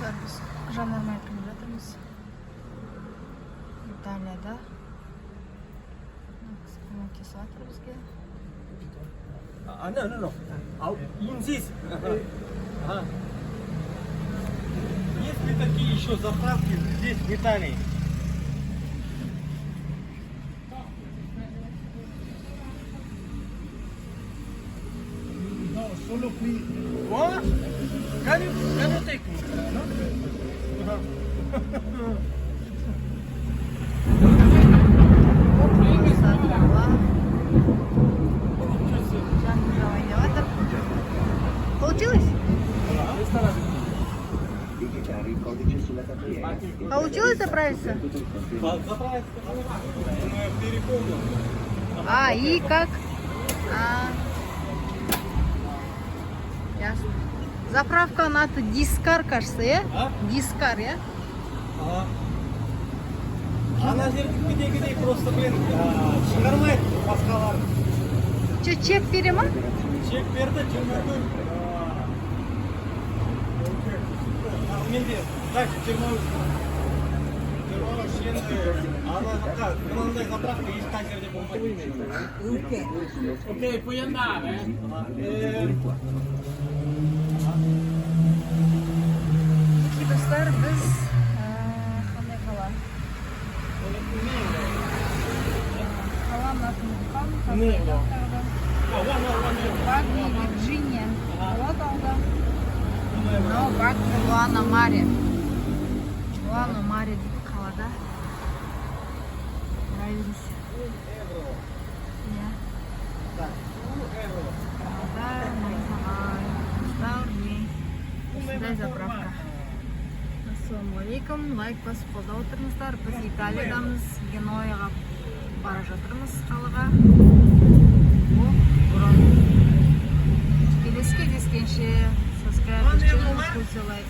Достар, біз жанармай құйып жатырмыз. Италияда. Көмектесіп жатыр бізге. No. Здесь. Есть ли такие еще заправки здесь, в Италии? No, solo qui. What? Can you take me? No? Получилось? Получилось заправиться? А, и как? Ясно. Заправка на то Дискар, кажется, Дискар, Ана жерде где просто, шығармайды басқалар. Чек бере ма? Чек берді, 24. Менде, так, 23. Енді ана жаққа мынандай заправка ешқай жерде болмайды. Ok, puoi andare. Достар, біз қандай қала? Қалам Атымқан, Багни, Вирджиния, вот алда. Но Багни, Луана Маре. Луана Маре дейді қалада. Нравились. Осындай заправка. Ассалаумалейкум, лайк басып қолдап отырыңыздар. Біз Италиядамыз, Генояға бара жатырмыз қалаға. Келесі кездескенше, subscribe, лайк.